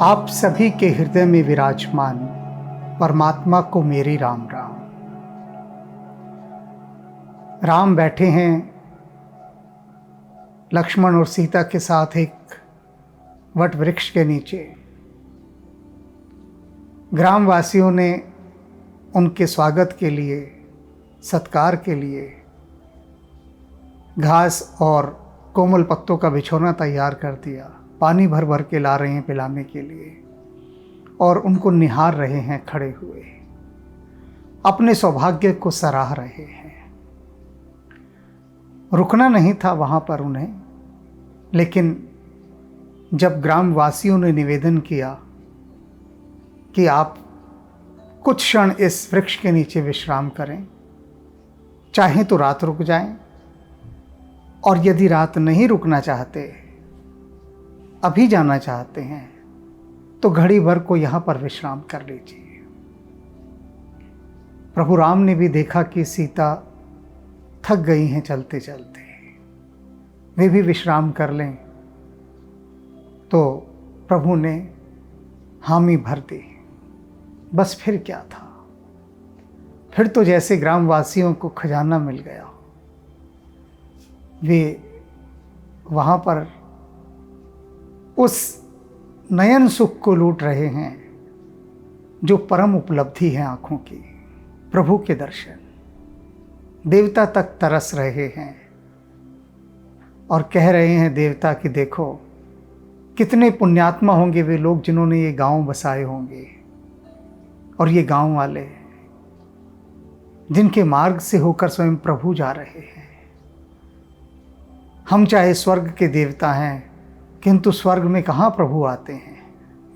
आप सभी के हृदय में विराजमान परमात्मा को मेरी राम राम। राम बैठे हैं लक्ष्मण और सीता के साथ एक वट वृक्ष के नीचे। ग्रामवासियों ने उनके स्वागत के लिए, सत्कार के लिए घास और कोमल पत्तों का बिछौना तैयार कर दिया। पानी भर भर के ला रहे हैं पिलाने के लिए और उनको निहार रहे हैं खड़े हुए, अपने सौभाग्य को सराह रहे हैं। रुकना नहीं था वहाँ पर उन्हें, लेकिन जब ग्रामवासियों ने निवेदन किया कि आप कुछ क्षण इस वृक्ष के नीचे विश्राम करें, चाहें तो रात रुक जाएं, और यदि रात नहीं रुकना चाहते, अभी जाना चाहते हैं, तो घड़ी भर को यहाँ पर विश्राम कर लीजिए। प्रभु राम ने भी देखा कि सीता थक गई हैं चलते चलते, वे भी विश्राम कर लें, तो प्रभु ने हामी भर दी। बस फिर क्या था, फिर तो जैसे ग्रामवासियों को खजाना मिल गया। वे वहाँ पर उस नयन सुख को लूट रहे हैं जो परम उपलब्धि है आँखों की। प्रभु के दर्शन, देवता तक तरस रहे हैं और कह रहे हैं देवता कि देखो कितने पुण्यात्मा होंगे वे लोग जिन्होंने ये गांव बसाए होंगे, और ये गांव वाले जिनके मार्ग से होकर स्वयं प्रभु जा रहे हैं। हम चाहे स्वर्ग के देवता हैं, किंतु स्वर्ग में कहाँ प्रभु आते हैं,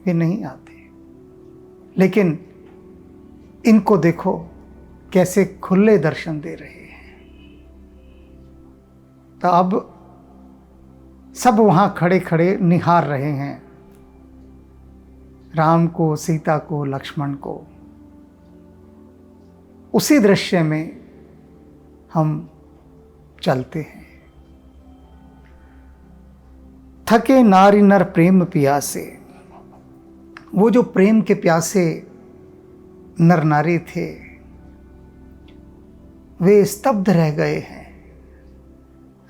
वे नहीं आते। लेकिन इनको देखो कैसे खुले दर्शन दे रहे हैं। तो अब सब वहाँ खड़े खड़े निहार रहे हैं राम को, सीता को, लक्ष्मण को। उसी दृश्य में हम चलते हैं। थके नारी नर प्रेम प्यासे, वो जो प्रेम के प्यासे नर नारी थे, वे स्तब्ध रह गए हैं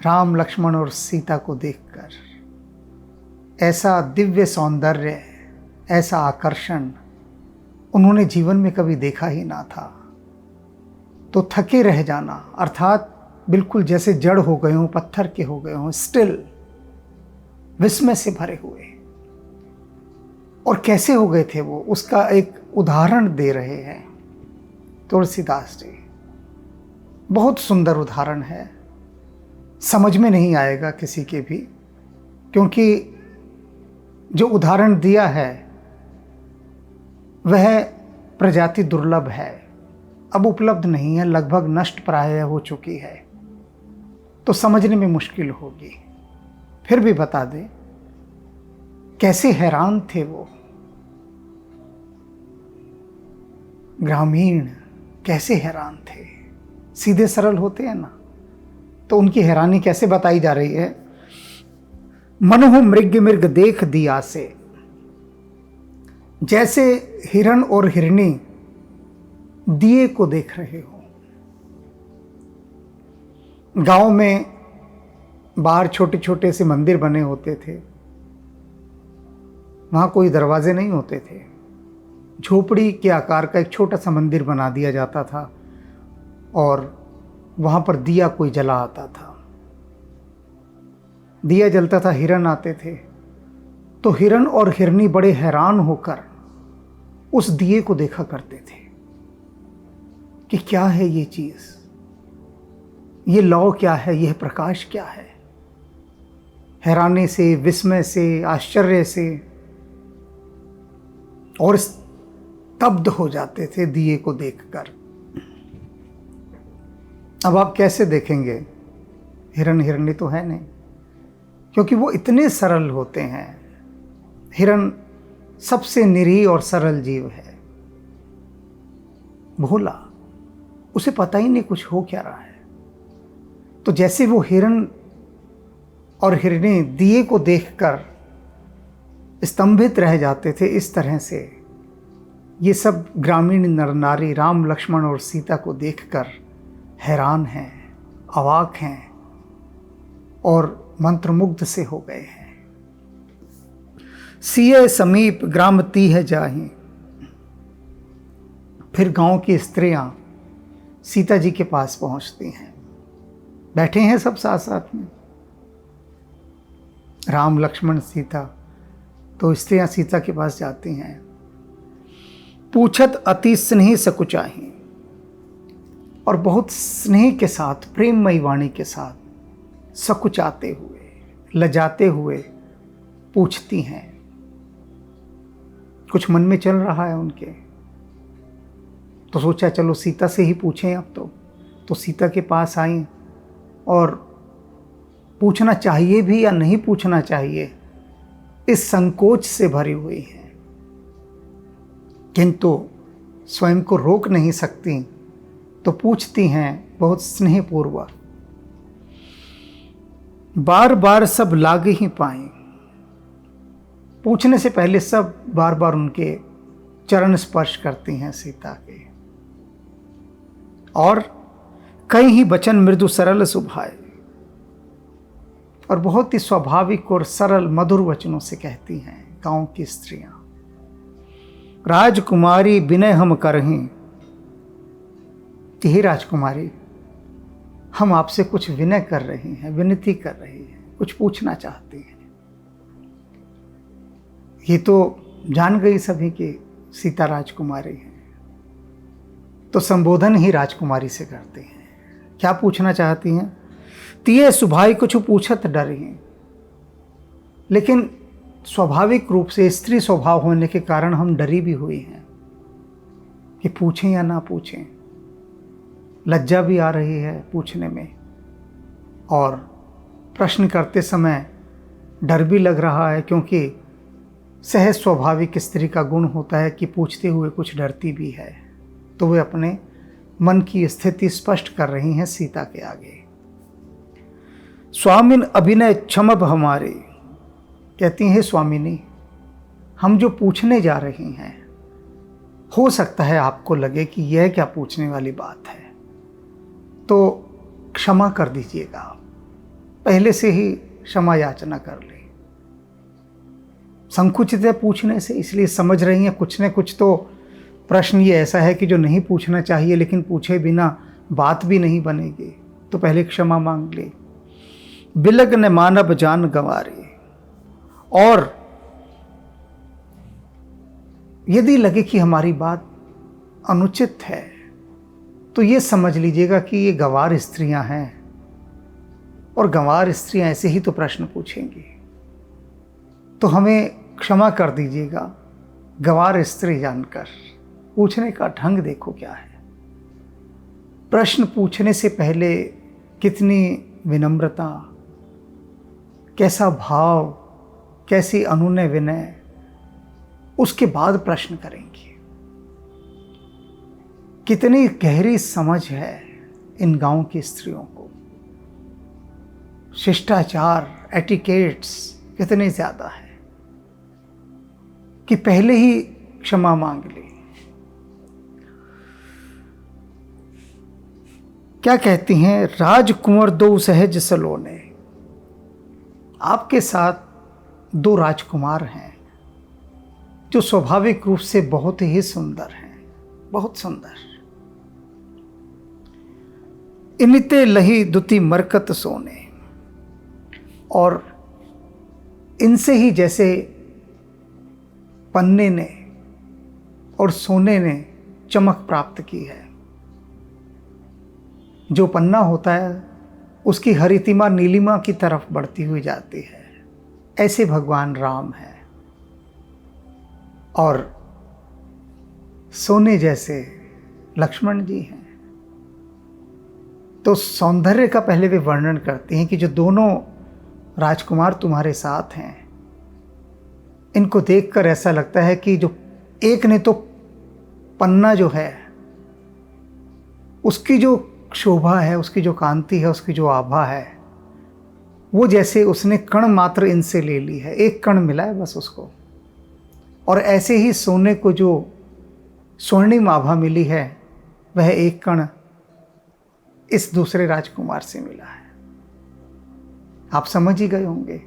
राम, लक्ष्मण और सीता को देखकर। ऐसा दिव्य सौंदर्य, ऐसा आकर्षण उन्होंने जीवन में कभी देखा ही ना था। तो थके रह जाना अर्थात बिल्कुल जैसे जड़ हो गए हों, पत्थर के हो गए हों, स्टिल विस्मय से भरे हुए। और कैसे हो गए थे वो, उसका एक उदाहरण दे रहे हैं तुलसीदास जी। बहुत सुंदर उदाहरण है, समझ में नहीं आएगा किसी के भी, क्योंकि जो उदाहरण दिया है वह प्रजाति दुर्लभ है, अब उपलब्ध नहीं है, लगभग नष्ट प्राय हो चुकी है, तो समझने में मुश्किल होगी। फिर भी बता दे कैसे हैरान थे वो ग्रामीण, कैसे हैरान थे। सीधे सरल होते हैं ना, तो उनकी हैरानी कैसे बताई जा रही है। मनहु मृग मृग देख दिया से, जैसे हिरण और हिरनी दिए को देख रहे हो। गांव में बाहर छोटे छोटे से मंदिर बने होते थे, वहाँ कोई दरवाजे नहीं होते थे, झोपड़ी के आकार का एक छोटा सा मंदिर बना दिया जाता था और वहाँ पर दिया कोई जला आता था। दिया जलता था, हिरण आते थे, तो हिरण और हिरनी बड़े हैरान होकर उस दिए को देखा करते थे कि क्या है ये चीज़, ये लौ क्या है, यह प्रकाश क्या है। हैरानी से, विस्मय से, आश्चर्य से, और स्तब्ध हो जाते थे दिए को देखकर। अब आप कैसे देखेंगे, हिरण हिरनी तो है नहीं, क्योंकि वो इतने सरल होते हैं। हिरण सबसे निरीह और सरल जीव है, भोला, उसे पता ही नहीं कुछ हो क्या रहा है। तो जैसे वो हिरण और हिरनी दिए को देखकर स्तंभित रह जाते थे। इस तरह से ये सब ग्रामीण नर नारी राम लक्ष्मण और सीता को देखकर हैरान हैं, अवाक हैं और मंत्रमुग्ध से हो गए हैं। सिए समीप ग्राम तीह जाहि, फिर गांव की स्त्रियां सीता जी के पास पहुंचती हैं। बैठे हैं सब साथ साथ में, राम लक्ष्मण सीता। तो स्त्रियां सीता के पास जाती हैं। पूछत अति स्नेह सकुचाही, और बहुत स्नेह के साथ, प्रेममयी वाणी के साथ, सकुचाते हुए, लजाते हुए पूछती हैं। कुछ मन में चल रहा है उनके, तो सोचा चलो सीता से ही पूछें अब तो सीता के पास आई और पूछना चाहिए भी या नहीं पूछना चाहिए, इस संकोच से भरी हुई है, किंतु स्वयं को रोक नहीं सकती, तो पूछती हैं बहुत स्नेहपूर्वक। बार बार सब लागे ही पाए, पूछने से पहले सब बार बार उनके चरण स्पर्श करती हैं सीता के, और कई ही वचन मृदु सरल सुभाए, और बहुत ही स्वाभाविक और सरल मधुर वचनों से कहती हैं गांव की स्त्रियां। राजकुमारी विनय हम करहीं, हे राजकुमारी, हम आपसे कुछ विनय कर रही हैं, विनती कर रही हैं, कुछ पूछना चाहती हैं। ये तो जान गई सभी कि सीता राजकुमारी हैं, तो संबोधन ही राजकुमारी से करते हैं। क्या पूछना चाहती हैं? तिये सुभाई कुछ पूछत डरी, लेकिन स्वाभाविक रूप से स्त्री स्वभाव होने के कारण हम डरी भी हुई हैं कि पूछें या ना पूछें। लज्जा भी आ रही है पूछने में, और प्रश्न करते समय डर भी लग रहा है, क्योंकि सहज स्वाभाविक स्त्री का गुण होता है कि पूछते हुए कुछ डरती भी है। तो वे अपने मन की स्थिति स्पष्ट कर रही हैं सीता के आगे। स्वामिन अभिनय क्षमब हमारे, कहती हैं स्वामिनी, हम जो पूछने जा रही हैं, हो सकता है आपको लगे कि यह क्या पूछने वाली बात है, तो क्षमा कर दीजिएगा। पहले से ही क्षमा याचना कर ले। संकुचित है पूछने से, इसलिए समझ रही हैं कुछ न कुछ तो प्रश्न ये ऐसा है कि जो नहीं पूछना चाहिए, लेकिन पूछे बिना बात भी नहीं बनेगी, तो पहले क्षमा मांग ले। बिलग ने मानव जान गंवारे, और यदि लगे कि हमारी बात अनुचित है, तो ये समझ लीजिएगा कि ये गंवार स्त्रियां हैं, और गंवार स्त्रियां ऐसे ही तो प्रश्न पूछेंगी, तो हमें क्षमा कर दीजिएगा। गंवार स्त्री जानकर पूछने का ढंग देखो क्या है। प्रश्न पूछने से पहले कितनी विनम्रता, कैसा भाव, कैसी अनुनय विनय, उसके बाद प्रश्न करेंगे। कितनी गहरी समझ है इन गांव की स्त्रियों को, शिष्टाचार, एटिकेट्स कितने ज़्यादा है कि पहले ही क्षमा मांग ली। क्या कहती हैं? राजकुंवर दो सहज सलोने, आपके साथ दो राजकुमार हैं जो स्वाभाविक रूप से बहुत ही सुंदर हैं, बहुत सुंदर। इनिते लही दुति मरकत सोने, और इनसे ही जैसे पन्ने ने और सोने ने चमक प्राप्त की है। जो पन्ना होता है उसकी हरितिमा नीलिमा की तरफ बढ़ती हुई जाती है, ऐसे भगवान राम हैं। और सोने जैसे लक्ष्मण जी हैं। तो सौंदर्य का पहले वे वर्णन करते हैं कि जो दोनों राजकुमार तुम्हारे साथ हैं, इनको देखकर ऐसा लगता है कि जो एक ने तो पन्ना जो है उसकी जो शोभा है, उसकी जो कांति है, उसकी जो आभा है, वो जैसे उसने कण मात्र इनसे ले ली है। एक कण मिला है बस उसको, और ऐसे ही सोने को जो स्वर्णिम आभा मिली है, वह एक कण इस दूसरे राजकुमार से मिला है। आप समझ ही गए होंगे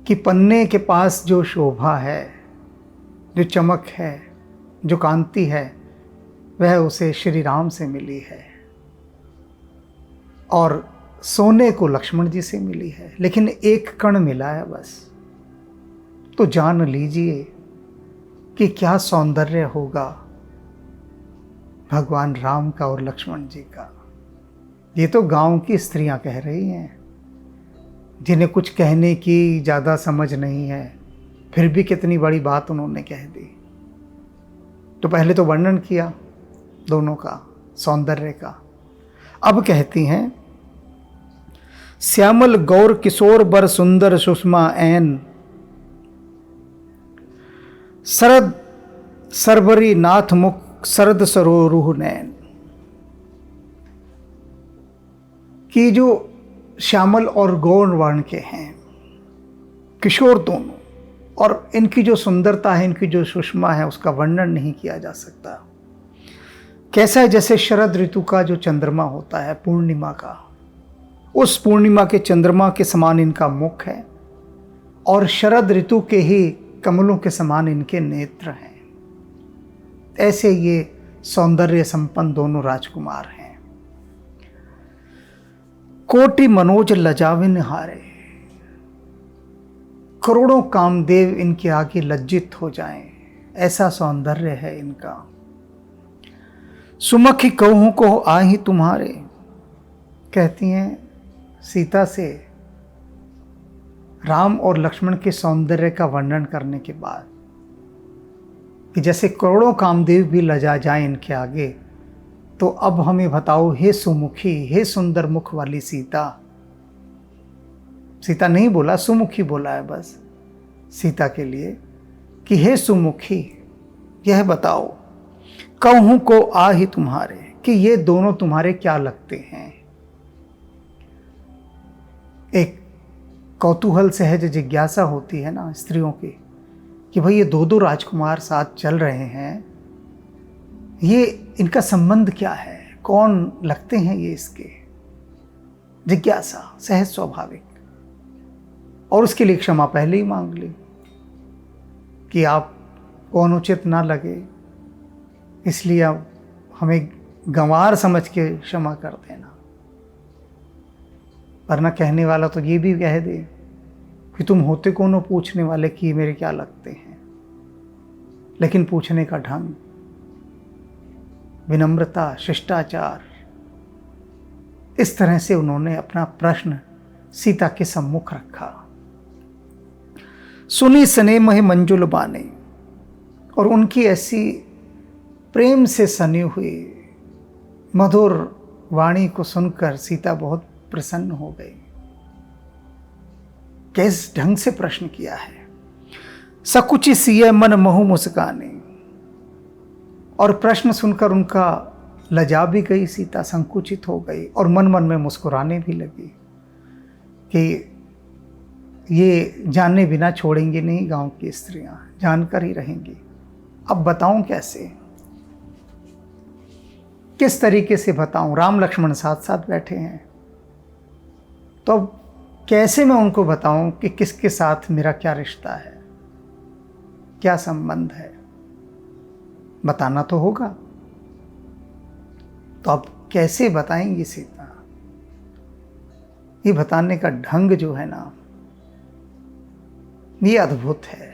कि पन्ने के पास जो शोभा है, जो चमक है, जो कांति है, वह उसे श्री राम से मिली है और सोने को लक्ष्मण जी से मिली है, लेकिन एक कण मिला है बस। तो जान लीजिए कि क्या सौंदर्य होगा भगवान राम का और लक्ष्मण जी का। ये तो गांव की स्त्रियां कह रही हैं, जिन्हें कुछ कहने की ज़्यादा समझ नहीं है, फिर भी कितनी बड़ी बात उन्होंने कह दी। तो पहले तो वर्णन किया दोनों का, सौंदर्य का। अब कहती हैं, श्यामल गौर किशोर बर सुंदर सुषमा ऐन, शरद सरबरी नाथ मुख शरद सरोरुह नैन। कि जो श्यामल और गौर वर्ण के हैं, किशोर दोनों, और इनकी जो सुंदरता है, इनकी जो सुषमा है, उसका वर्णन नहीं किया जा सकता। कैसा है? जैसे शरद ऋतु का जो चंद्रमा होता है, पूर्णिमा का, उस पूर्णिमा के चंद्रमा के समान इनका मुख है और शरद ऋतु के ही कमलों के समान इनके नेत्र हैं। ऐसे ये सौंदर्य संपन्न दोनों राजकुमार हैं। कोटि मनोज लजाविन हारे, करोड़ों कामदेव इनके आगे लज्जित हो जाएं, ऐसा सौंदर्य है इनका। सुमखी कहूं को आही तुम्हारे, कहती हैं सीता से राम और लक्ष्मण के सौंदर्य का वर्णन करने के बाद कि जैसे करोड़ों कामदेव भी लजा जाएं इनके आगे, तो अब हमें बताओ हे सुमुखी, हे सुंदर मुख वाली सीता। सीता नहीं बोला, सुमुखी बोला है बस सीता के लिए कि हे सुमुखी, यह बताओ कहूं को आ ही तुम्हारे, कि ये दोनों तुम्हारे क्या लगते हैं। एक कौतूहल सहज जिज्ञासा होती है ना स्त्रियों की कि भाई ये दो दो राजकुमार साथ चल रहे हैं, ये इनका संबंध क्या है, कौन लगते हैं ये इसके। जिज्ञासा सहज स्वाभाविक, और उसके लिए क्षमा पहले ही मांग ली कि आपको अनुचित ना लगे, इसलिए अब हमें गंवार समझ के क्षमा कर देना। वरना कहने वाला तो ये भी कह दे कि तुम होते कौन हो पूछने वाले कि मेरे क्या लगते हैं। लेकिन पूछने का ढंग, विनम्रता, शिष्टाचार, इस तरह से उन्होंने अपना प्रश्न सीता के सम्मुख रखा। सुनी सने महे मंजुल बाने, और उनकी ऐसी प्रेम से सनी हुई मधुर वाणी को सुनकर सीता बहुत प्रसन्न हो गई। किस ढंग से प्रश्न किया है। सकुचि सिय मन महु मुस्काने, और प्रश्न सुनकर उनका लजा भी गई सीता, संकुचित हो गई और मन मन में मुस्कुराने भी लगी कि ये जाने बिना छोड़ेंगे नहीं गांव की स्त्रियां, जानकर ही रहेंगी। अब बताऊं कैसे, किस तरीके से बताऊं। राम लक्ष्मण साथ साथ बैठे हैं, तो अब कैसे मैं उनको बताऊं कि किसके साथ मेरा क्या रिश्ता है, क्या संबंध है। बताना तो होगा, तो अब कैसे बताएंगी सीता। ये बताने का ढंग जो है ना, ये अद्भुत है।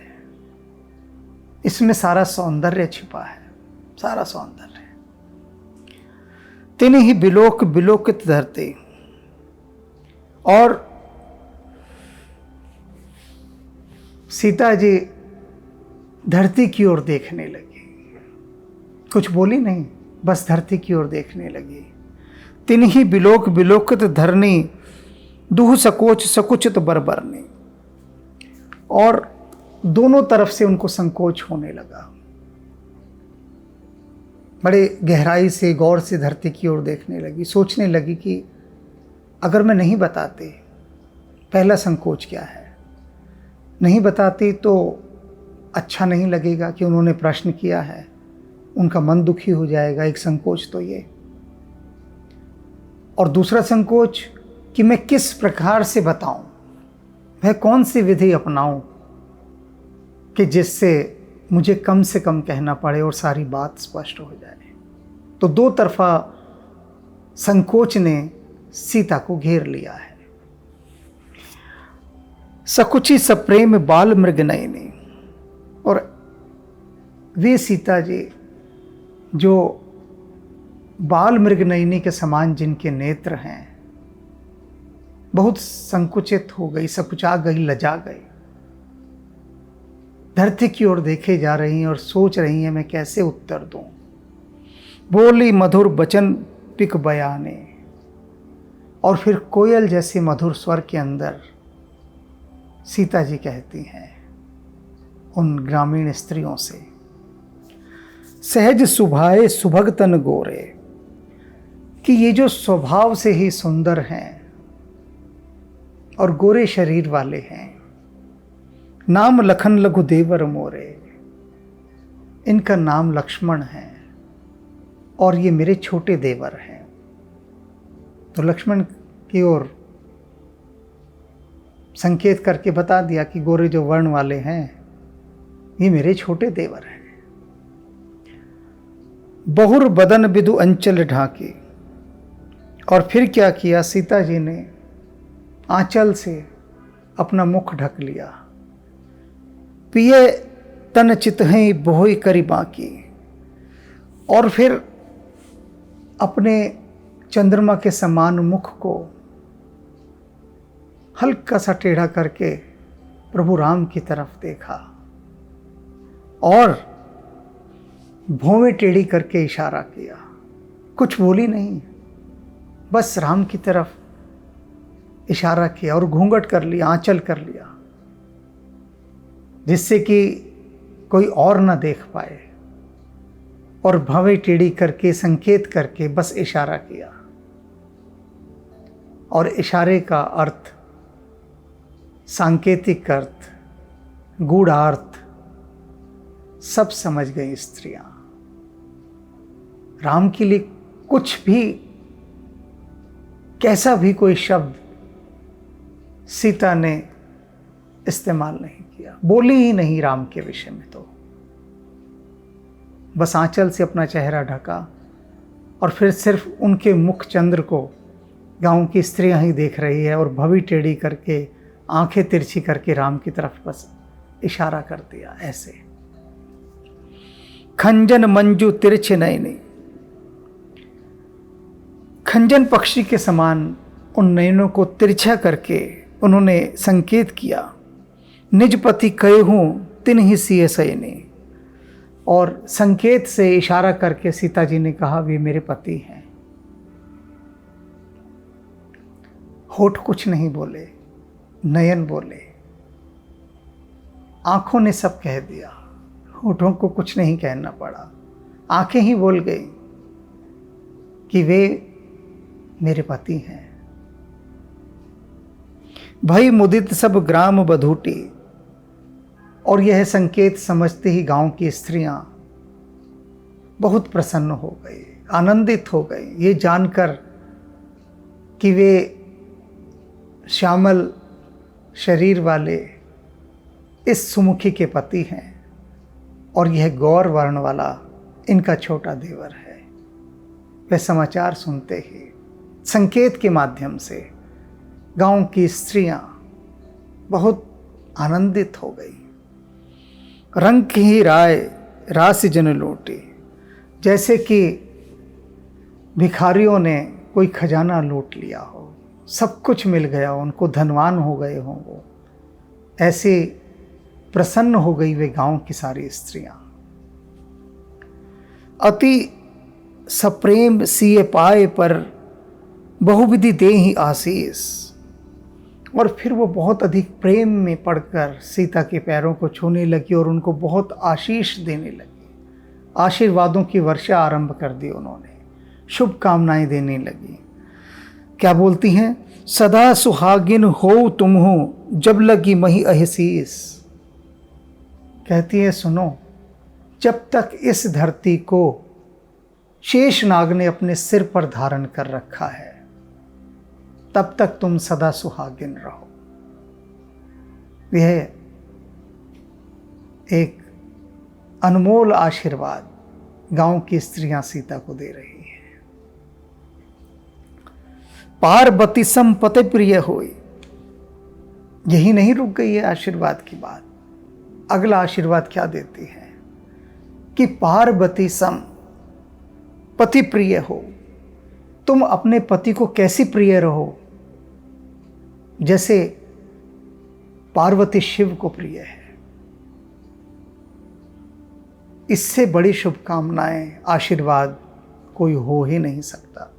इसमें सारा सौंदर्य छिपा है, सारा सौंदर्य। तिन ही बिलोक बिलोकित धरते, और सीता जी धरती की ओर देखने लगी, कुछ बोली नहीं, बस धरती की ओर देखने लगी। तिन ही बिलोक बिलोकित धरनी, दुह सकोच सकुचित बरबरनी, और दोनों तरफ से उनको संकोच होने लगा। बड़े गहराई से, गौर से धरती की ओर देखने लगी, सोचने लगी कि अगर मैं नहीं बताती, पहला संकोच क्या है, नहीं बताती तो अच्छा नहीं लगेगा कि उन्होंने प्रश्न किया है, उनका मन दुखी हो जाएगा। एक संकोच तो ये, और दूसरा संकोच कि मैं किस प्रकार से बताऊं, मैं कौन सी विधि अपनाऊं कि जिससे मुझे कम से कम कहना पड़े और सारी बात स्पष्ट हो जाए। तो दो तरफा संकोच ने सीता को घेर लिया है। सकुची सप्रेम बाल मृग नयनी, और वे सीता जी जो बाल मृग नयनी के समान जिनके नेत्र हैं, बहुत संकुचित हो गई, सकुचा गई, लजा गई, धरती की ओर देखे जा रही हैं और सोच रही हैं मैं कैसे उत्तर दूं। बोली मधुर बचन पिक बयाने, और फिर कोयल जैसे मधुर स्वर के अंदर सीता जी कहती हैं उन ग्रामीण स्त्रियों से, सहज सुभाए सुभग तन गोरे, कि ये जो स्वभाव से ही सुंदर हैं और गोरे शरीर वाले हैं, नाम लखन लघु देवर मोरे, इनका नाम लक्ष्मण है और ये मेरे छोटे देवर हैं। तो लक्ष्मण की ओर संकेत करके बता दिया कि गोरे जो वर्ण वाले हैं ये मेरे छोटे देवर हैं। बहुर बदन बिदु अंचल ढाकी, और फिर क्या किया, सीता जी ने आंचल से अपना मुख ढक लिया। पिए तन चितहें बोई करी बाकी, और फिर अपने चंद्रमा के समान मुख को हल्का सा टेढ़ा करके प्रभु राम की तरफ देखा और भौवें टेढ़ी करके इशारा किया। कुछ बोली नहीं, बस राम की तरफ इशारा किया और घूंघट कर लिया, आंचल कर लिया, जिससे कि कोई और ना देख पाए, और भवें टेढ़ी करके संकेत करके बस इशारा किया। और इशारे का अर्थ, सांकेतिक अर्थ, गूढ़ार्थ सब समझ गई स्त्रियां। राम के लिए कुछ भी, कैसा भी कोई शब्द सीता ने इस्तेमाल नहीं किया, बोली ही नहीं राम के विषय में। तो बस आंचल से अपना चेहरा ढका और फिर सिर्फ उनके मुख चंद्र को गांव की स्त्रियां ही देख रही है, और भवी टेढ़ी करके आंखें तिरछी करके राम की तरफ बस इशारा कर दिया ऐसे। खंजन मंजू तिरछ नयनी, खंजन पक्षी के समान उन नयनों को तिरछा करके उन्होंने संकेत किया। निज पति कहे हूं तिन ही सिए सयनी, और संकेत से इशारा करके सीता जी ने कहा वे मेरे पति हैं। होठ कुछ नहीं बोले, नयन बोले, आंखों ने सब कह दिया, होठों को कुछ नहीं कहना पड़ा, आंखें ही बोल गई कि वे मेरे पति हैं। भई मुदित सब ग्राम बधूटी, और यह संकेत समझते ही गांव की स्त्रियां बहुत प्रसन्न हो गई, आनंदित हो गई, ये जानकर कि वे श्यामल शरीर वाले इस सुमुखी के पति हैं और यह गौर वर्ण वाला इनका छोटा देवर है। वे समाचार सुनते ही संकेत के माध्यम से गांव की स्त्रियां बहुत आनंदित हो गई। रंग ही राय रास जन लूटी, जैसे कि भिखारियों ने कोई खजाना लूट लिया हो, सब कुछ मिल गया उनको, धनवान हो गए हों वो, ऐसे प्रसन्न हो गई वे गांव की सारी स्त्रियां। अति सप्रेम सिए पाए पर बहुविधि दे ही आशीष, और फिर वो बहुत अधिक प्रेम में पड़कर सीता के पैरों को छूने लगी और उनको बहुत आशीष देने लगी, आशीर्वादों की वर्षा आरंभ कर दी उन्होंने, शुभकामनाएं देने लगी। क्या बोलती हैं, सदा सुहागिन हो तुम हो जब लगी मही अहसीस, कहती है, सुनो, जब तक इस धरती को शेषनाग ने अपने सिर पर धारण कर रखा है तब तक तुम सदा सुहागिन रहो। यह एक अनमोल आशीर्वाद गांव की स्त्रियां सीता को दे रही हैं। पार्वती सम पति प्रिय होई। यही नहीं रुक गई है आशीर्वाद की बात, अगला आशीर्वाद क्या देती है कि पार्वती सम पति प्रिय हो। तुम अपने पति को कैसी प्रिय रहो, जैसे पार्वती शिव को प्रिय है। इससे बड़ी शुभकामनाएं, आशीर्वाद कोई हो ही नहीं सकता।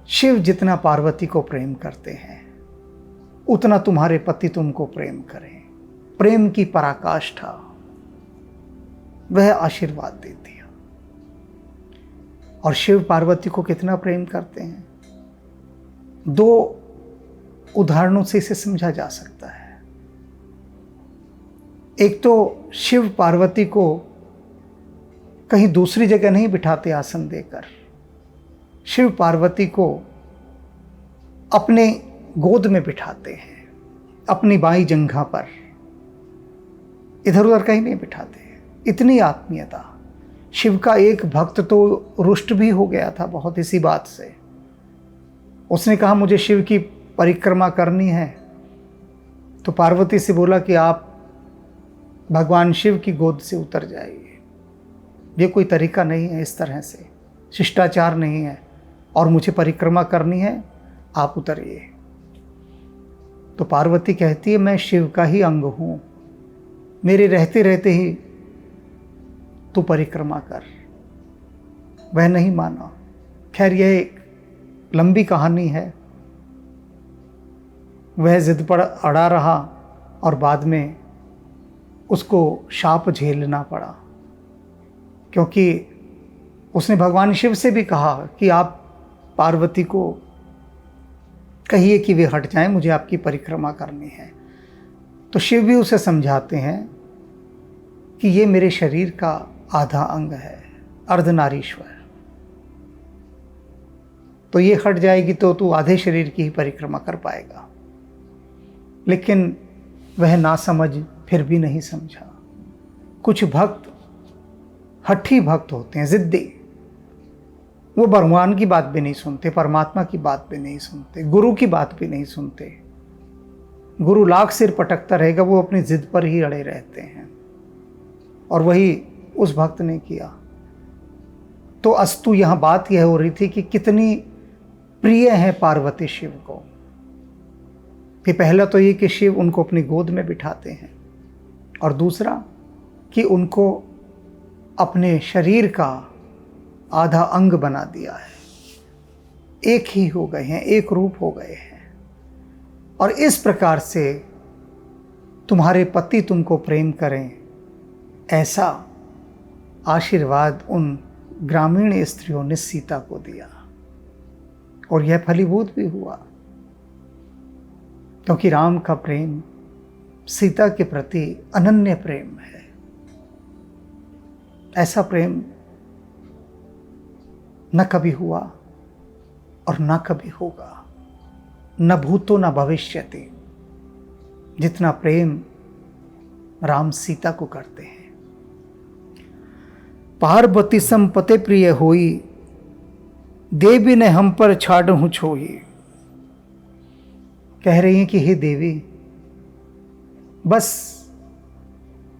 शिव जितना पार्वती को प्रेम करते हैं उतना तुम्हारे पति तुमको प्रेम करें। प्रेम की पराकाष्ठा वह आशीर्वाद देती है। और शिव पार्वती को कितना प्रेम करते हैं, 2 उदाहरणों से इसे समझा जा सकता है। एक तो शिव पार्वती को कहीं दूसरी जगह नहीं बिठाते आसन देकर, शिव पार्वती को अपने गोद में बिठाते हैं, अपनी बाईं जंघा पर, इधर उधर कहीं नहीं बिठाते। इतनी आत्मीयता। शिव का एक भक्त तो रुष्ट भी हो गया था बहुत इसी बात से। उसने कहा मुझे शिव की परिक्रमा करनी है, तो पार्वती से बोला कि आप भगवान शिव की गोद से उतर जाइए। ये कोई तरीका नहीं है, इस तरह से शिष्टाचार नहीं है, और मुझे परिक्रमा करनी है, आप उतरिए। तो पार्वती कहती है मैं शिव का ही अंग हूँ, मेरे रहते रहते ही तू परिक्रमा कर। वह नहीं माना। खैर यह एक लंबी कहानी है। वह जिद पर अड़ा रहा और बाद में उसको शाप झेलना पड़ा, क्योंकि उसने भगवान शिव से भी कहा कि आप पार्वती को कहिए कि वे हट जाएं, मुझे आपकी परिक्रमा करनी है। तो शिव भी उसे समझाते हैं कि ये मेरे शरीर का आधा अंग है, अर्धनारीश्वर, तो ये हट जाएगी तो तू आधे शरीर की ही परिक्रमा कर पाएगा। लेकिन वह ना समझ फिर भी नहीं समझा। कुछ भक्त हठी भक्त होते हैं, जिद्दी। वो भगवान की बात भी नहीं सुनते, परमात्मा की बात भी नहीं सुनते, गुरु की बात भी नहीं सुनते। गुरु लाख सिर पटकता रहेगा, वो अपनी जिद पर ही अड़े रहते हैं। और वही उस भक्त ने किया। तो अस्तु यहाँ बात यह हो रही थी कि कितनी प्रिय है पार्वती शिव को। कि पहला तो ये कि शिव उनको अपनी गोद में बिठाते हैं, और दूसरा कि उनको अपने शरीर का आधा अंग बना दिया है। एक ही हो गए हैं, एक रूप हो गए हैं। और इस प्रकार से तुम्हारे पति तुमको प्रेम करें, ऐसा आशीर्वाद उन ग्रामीण स्त्रियों ने सीता को दिया। और यह फलीभूत भी हुआ, क्योंकि राम का प्रेम सीता के प्रति अनन्य प्रेम है। ऐसा प्रेम न कभी हुआ और न कभी होगा, न भूतो न भविष्यति, जितना प्रेम राम सीता को करते हैं। पार्वती सम पति प्रिय होई, देवी ने हम पर छाड़हु छोई। कह रही हैं कि हे देवी, बस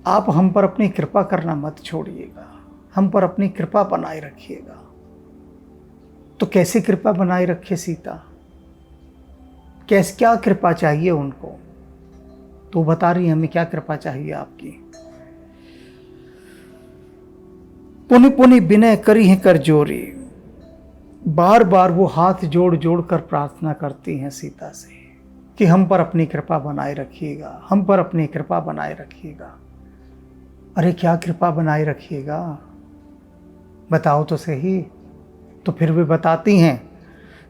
आप हम पर अपनी कृपा करना मत छोड़िएगा, हम पर अपनी कृपा बनाए रखिएगा। तो कैसे कृपा बनाए रखे सीता? क्या कृपा चाहिए उनको? तो बता रही हमें क्या कृपा चाहिए आपकी। पुनि पुनि विनय करी है कर जोरी। बार बार वो हाथ जोड़ जोड़ कर प्रार्थना करती हैं सीता से कि हम पर अपनी कृपा बनाए रखिएगा, हम पर अपनी कृपा बनाए रखिएगा। अरे क्या कृपा बनाए रखिएगा, बताओ तो सही। तो फिर वे बताती हैं,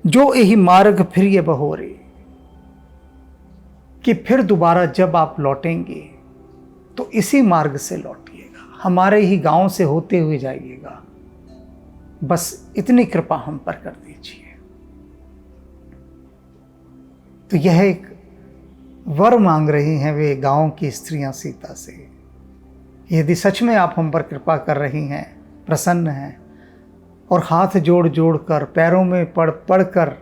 जो यही मार्ग फिर ये बहोरे, कि फिर दोबारा जब आप लौटेंगे तो इसी मार्ग से लौटिएगा, हमारे ही गांव से होते हुए जाइएगा, बस इतनी कृपा हम पर कर दीजिए। तो यह एक वर मांग रही हैं वे गांव की स्त्रियां सीता से। यदि सच में आप हम पर कृपा कर रही हैं, प्रसन्न हैं, और हाथ जोड़ जोड़ कर, पैरों में पड़ पड़ कर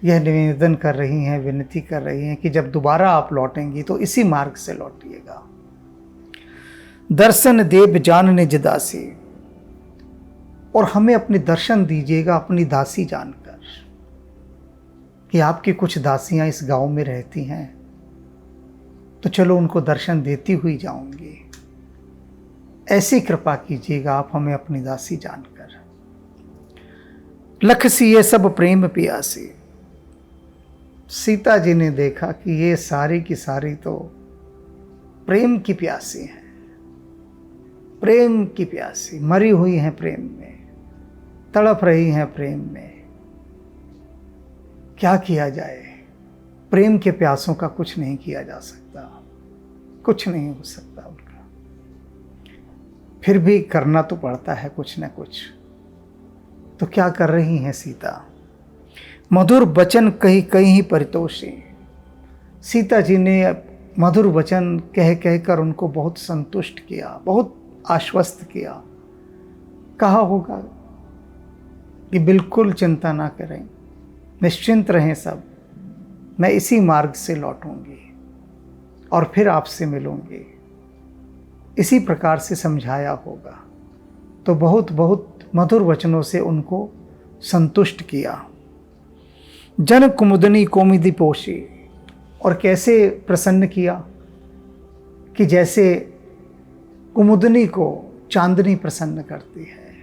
यह निवेदन कर रही हैं, विनती कर रही हैं कि जब दोबारा आप लौटेंगी तो इसी मार्ग से लौटिएगा। दर्शन देव जान निज दासी, और हमें अपने दर्शन दीजिएगा अपनी दासी जानकर कि आपकी कुछ दासियां इस गांव में रहती हैं, तो चलो उनको दर्शन देती हुई जाऊंगी। ऐसी कृपा कीजिएगा आप हमें अपनी दासी जानकर। लख सी ये सब प्रेम पियासी। सीता जी ने देखा कि ये सारी की सारी तो प्रेम की प्यासी हैं, प्रेम की प्यासी, मरी हुई हैं प्रेम में, तड़प रही हैं प्रेम में। क्या किया जाए? प्रेम के प्यासों का कुछ नहीं किया जा सकता, कुछ नहीं हो सकता उनका, फिर भी करना तो पड़ता है कुछ न कुछ। तो क्या कर रही हैं सीता? मधुर वचन कही कहीं परितोषी। सीता जी ने मधुर वचन कह कहकर उनको बहुत संतुष्ट किया, बहुत आश्वस्त किया। कहा होगा कि बिल्कुल चिंता ना करें, निश्चिंत रहें सब, मैं इसी मार्ग से लौटूंगी और फिर आपसे मिलूंगी। इसी प्रकार से समझाया होगा। तो बहुत बहुत मधुर वचनों से उनको संतुष्ट किया। जन कुमुदनी कोमिदी पोषी, और कैसे प्रसन्न किया कि जैसे कुमुदनी को चांदनी प्रसन्न करती है।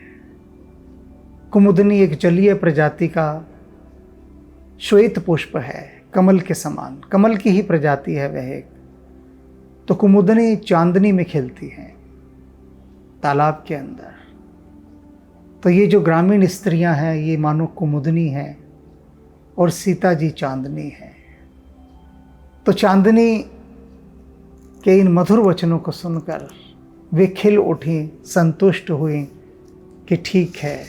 कुमुदनी एक जलीय प्रजाति का श्वेत पुष्प है, कमल के समान, कमल की ही प्रजाति है वह एक। तो कुमुदनी चांदनी में खिलती है तालाब के अंदर। तो ये जो ग्रामीण स्त्रियां हैं ये मानो कुमुदनी हैं और सीता जी चांदनी है। तो चांदनी के इन मधुर वचनों को सुनकर वे खिल उठी, संतुष्ट हुई कि ठीक है,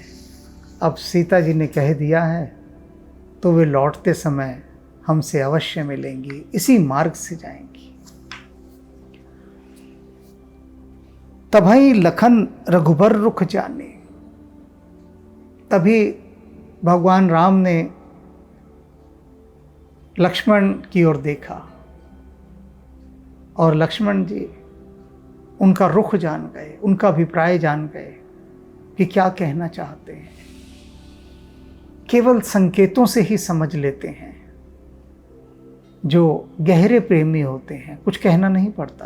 अब सीता जी ने कह दिया है तो वे लौटते समय हमसे अवश्य मिलेंगी, इसी मार्ग से जाएंगी। तभी लखन रघुबर रुख जाने। तभी भगवान राम ने लक्ष्मण की ओर देखा और लक्ष्मण जी उनका रुख जान गए, उनका अभिप्राय जान गए कि क्या कहना चाहते हैं। केवल संकेतों से ही समझ लेते हैं। जो गहरे प्रेमी होते हैं कुछ कहना नहीं पड़ता,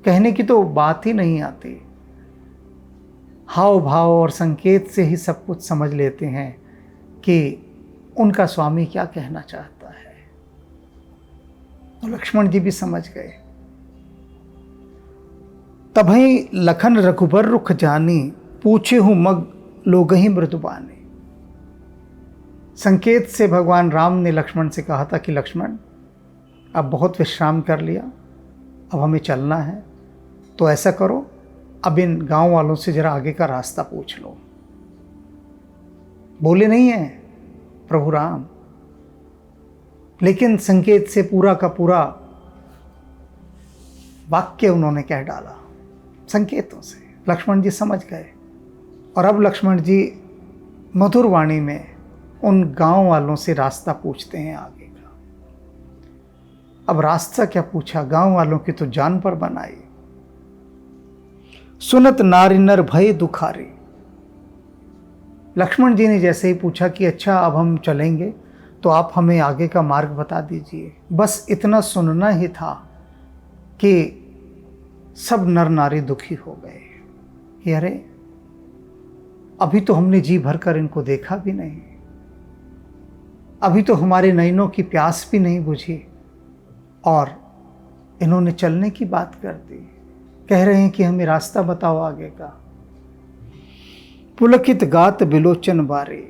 कहने की तो बात ही नहीं आती, हाव भाव और संकेत से ही सब कुछ समझ लेते हैं कि उनका स्वामी क्या कहना चाहता है। तो लक्ष्मण जी भी समझ गए। तभी लखन रघुबर रुख जानी, पूछे हूं मग लोगहि मृदुबानी। संकेत से भगवान राम ने लक्ष्मण से कहा था कि लक्ष्मण अब बहुत विश्राम कर लिया, अब हमें चलना है, तो ऐसा करो अब इन गांव वालों से जरा आगे का रास्ता पूछ लो। बोले नहीं है प्रभु राम, लेकिन संकेत से पूरा का पूरा वाक्य उन्होंने कह डाला संकेतों से। लक्ष्मण जी समझ गए और अब लक्ष्मण जी मधुर वाणी में उन गांव वालों से रास्ता पूछते हैं आगे का। अब रास्ता क्या पूछा, गांव वालों की तो जान पर बनाई। सुनत नारी नर भय दुखारी। लक्ष्मण जी ने जैसे ही पूछा कि अच्छा अब हम चलेंगे तो आप हमें आगे का मार्ग बता दीजिए, बस इतना सुनना ही था कि सब नर नारी दुखी हो गए कि अरे अभी तो हमने जी भर कर इनको देखा भी नहीं, अभी तो हमारे नयनों की प्यास भी नहीं बुझी और इन्होंने चलने की बात कर दी। कह रहे हैं कि हमें रास्ता बताओ आगे का। पुलकित गात बिलोचन बारे।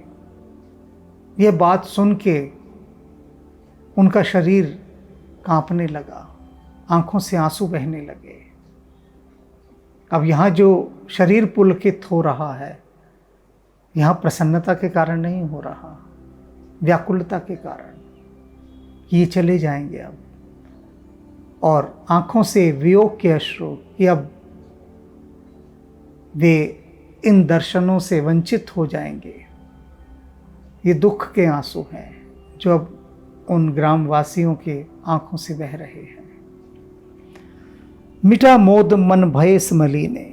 यह बात सुन के उनका शरीर कांपने लगा, आंखों से आंसू बहने लगे। अब यहाँ जो शरीर पुलकित हो रहा है, यहाँ प्रसन्नता के कारण नहीं हो रहा, व्याकुलता के कारण। ये चले जाएंगे अब, और आंखों से वियोग के अश्रु कि अब वे इन दर्शनों से वंचित हो जाएंगे। ये दुख के आंसू हैं जो अब उन ग्रामवासियों के आंखों से बह रहे हैं। मिटा मोद मन भयस मलीने,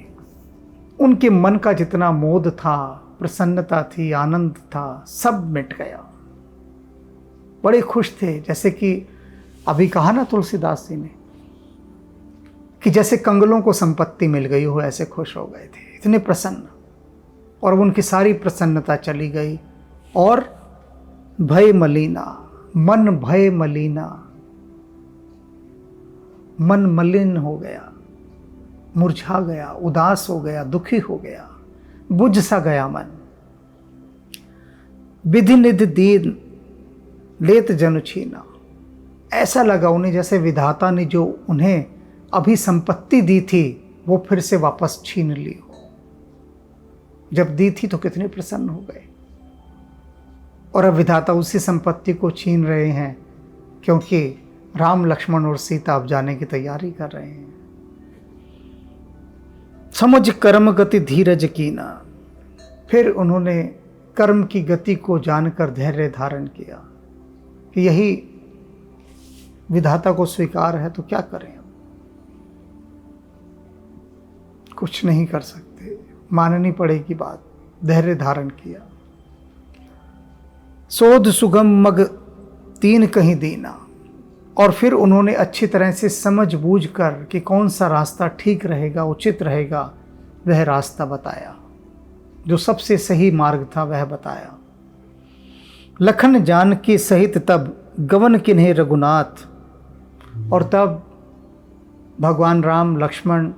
उनके मन का जितना मोद था, प्रसन्नता थी, आनंद था, सब मिट गया। बड़े खुश थे, जैसे कि अभी कहा ना तुलसीदास जी ने कि जैसे कंगलों को संपत्ति मिल गई हो, ऐसे खुश हो गए थे, इतने प्रसन्न। और उनकी सारी प्रसन्नता चली गई। और भय मलिना, मन भय मलिना, मन मलिन हो गया, मुरझा गया, उदास हो गया, दुखी हो गया, बुझ सा गया मन। विधि निधि दीन लेत जनु छीना, ऐसा लगा उन्हें जैसे विधाता ने जो उन्हें अभी संपत्ति दी थी वो फिर से वापस छीन ली हो। जब दी थी तो कितने प्रसन्न हो गए, और अब विधाता उसी संपत्ति को छीन रहे हैं, क्योंकि राम लक्ष्मण और सीता अब जाने की तैयारी कर रहे हैं। समझ कर्म गति धीरज कीना, फिर उन्होंने कर्म की गति को जानकर धैर्य धारण किया कि यही विधाता को स्वीकार है तो क्या करें, अब कुछ नहीं कर सकते, माननी पड़ेगी बात। धैर्य धारण किया। सोध सुगम मग तीन कहीं दीना, और फिर उन्होंने अच्छी तरह से समझ बूझ कर कि कौन सा रास्ता ठीक रहेगा, उचित रहेगा, वह रास्ता बताया। जो सबसे सही मार्ग था वह बताया। लखन जानकी सहित तब गवन किन्हें रघुनाथ, और तब भगवान राम लक्ष्मण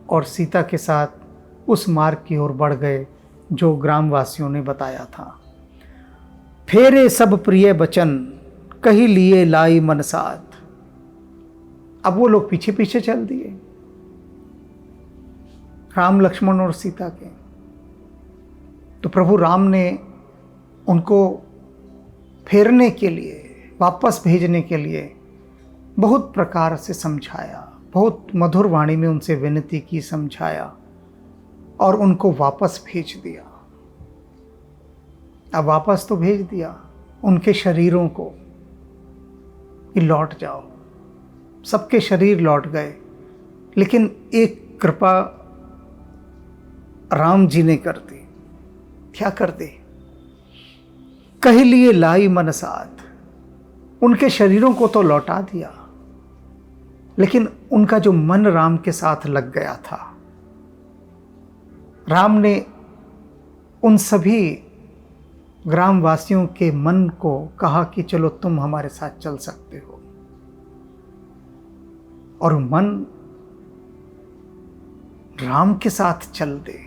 और सीता के साथ उस मार्ग की ओर बढ़ गए जो ग्रामवासियों ने बताया था। फेरे सब प्रिय बचन कही लिए लाई मन साथ, अब वो लोग पीछे पीछे चल दिए राम लक्ष्मण और सीता के। तो प्रभु राम ने उनको फेरने के लिए, वापस भेजने के लिए बहुत प्रकार से समझाया, बहुत मधुर वाणी में उनसे विनती की, समझाया, और उनको वापस भेज दिया। अब वापस तो भेज दिया उनके शरीरों को कि लौट जाओ। सबके शरीर लौट गए, लेकिन एक कृपा राम जी ने कर दी। क्या कर दी? कह लिए लाई मन साथ, उनके शरीरों को तो लौटा दिया, लेकिन उनका जो मन राम के साथ लग गया था, राम ने उन सभी ग्रामवासियों के मन को कहा कि चलो तुम हमारे साथ चल सकते हो, और मन राम के साथ चल दे,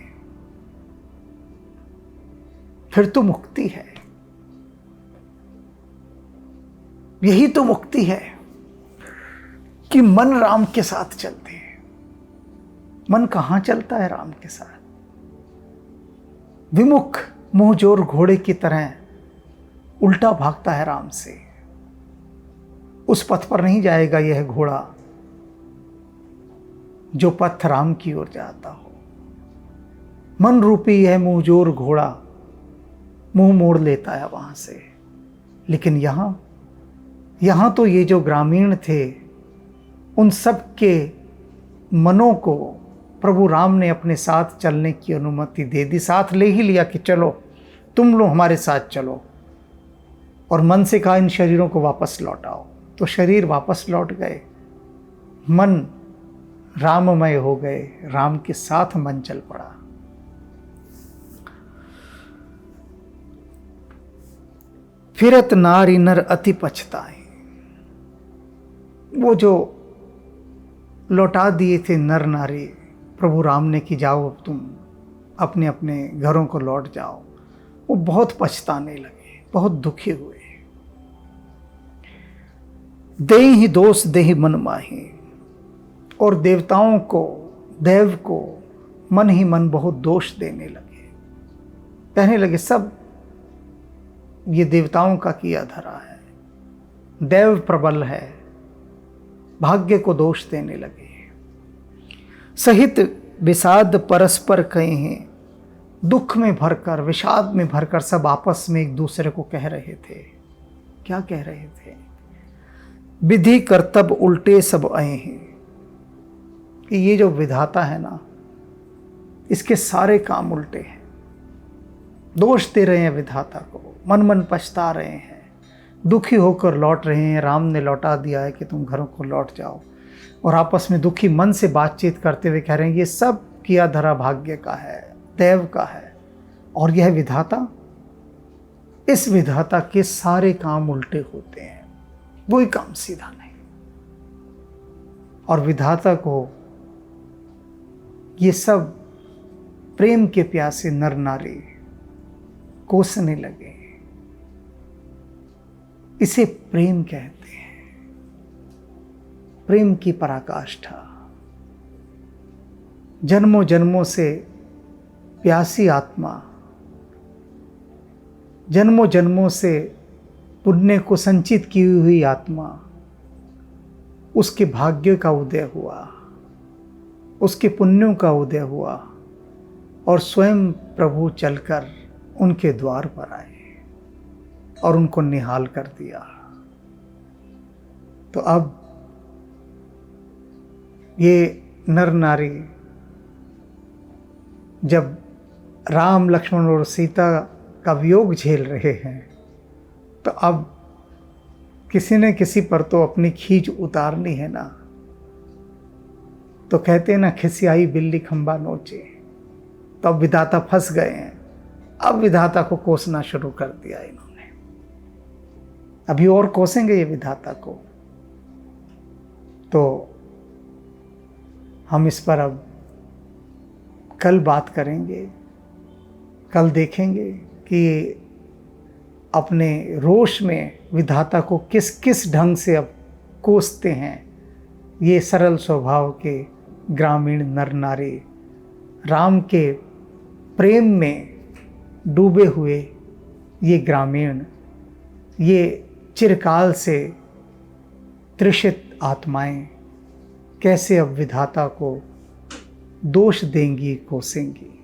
फिर तो मुक्ति है। यही तो मुक्ति है कि मन राम के साथ चलते हैं। मन कहाँ चलता है राम के साथ? विमुख मुंहजोर घोड़े की तरह उल्टा भागता है राम से। उस पथ पर नहीं जाएगा यह घोड़ा जो पथ राम की ओर जाता हो। मन रूपी यह मुंहजोर घोड़ा मुंह मोड़ लेता है वहां से। लेकिन यहां तो ये जो ग्रामीण थे, उन सब के मनों को प्रभु राम ने अपने साथ चलने की अनुमति दे दी। साथ ले ही लिया कि चलो तुम लोग हमारे साथ चलो, और मन से कहा इन शरीरों को वापस लौटाओ। तो शरीर वापस लौट गए, मन राममय हो गए, राम के साथ मन चल पड़ा। फिरत नारी नर अति पछताए, वो जो लौटा दिए थे नर नारी प्रभु राम ने कि जाओ अब तुम अपने अपने घरों को लौट जाओ, वो बहुत पछताने लगे, बहुत दुखी हुए। देहि दोष देहि मन माही, और देवताओं को, देव को मन ही मन बहुत दोष देने लगे। कहने लगे सब ये देवताओं का किया धरा है, देव प्रबल है, भाग्य को दोष देने लगे। सहित विषाद परस्पर कहे हैं, दुख में भरकर, विषाद में भरकर सब आपस में एक दूसरे को कह रहे थे। क्या कह रहे थे? विधि कर्तव्य उल्टे सब आए हैं, कि ये जो विधाता है ना, इसके सारे काम उल्टे हैं। दोष दे रहे हैं विधाता को, मन मन पछता रहे हैं, दुखी होकर लौट रहे हैं। राम ने लौटा दिया है कि तुम घरों को लौट जाओ, और आपस में दुखी मन से बातचीत करते हुए कह रहे हैं ये सब किया धरा भाग्य का है, देव का है, और यह विधाता, इस विधाता के सारे काम उल्टे होते हैं, कोई काम सीधा नहीं। और विधाता को ये सब प्रेम के प्यासे नर नारी कोसने लगे। इसे प्रेम कहते हैं, प्रेम की पराकाष्ठा। जन्मों जन्मों से प्यासी आत्मा, जन्मों जन्मों से पुण्य को संचित की हुई आत्मा, उसके भाग्य का उदय हुआ, उसके पुण्यों का उदय हुआ, और स्वयं प्रभु चलकर उनके द्वार पर आए और उनको निहाल कर दिया। तो अब ये नर नारी जब राम, लक्ष्मण और सीता का वियोग झेल रहे हैं, तो अब किसी न किसी पर तो अपनी खींच उतारनी है ना। तो कहते हैं ना, खिसियाई बिल्ली खंबा नोचे। तो अब विधाता फंस गए हैं, अब विधाता को कोसना शुरू कर दिया इन्होंने। अभी और कोसेंगे ये विधाता को। तो हम इस पर अब कल बात करेंगे, कल देखेंगे कि अपने रोष में विधाता को किस किस ढंग से अब कोसते हैं ये सरल स्वभाव के ग्रामीण नर नारी, राम के प्रेम में डूबे हुए ये ग्रामीण, ये चिरकाल से तृषित आत्माएं कैसे अब विधाता को दोष देंगी, कोसेंगी।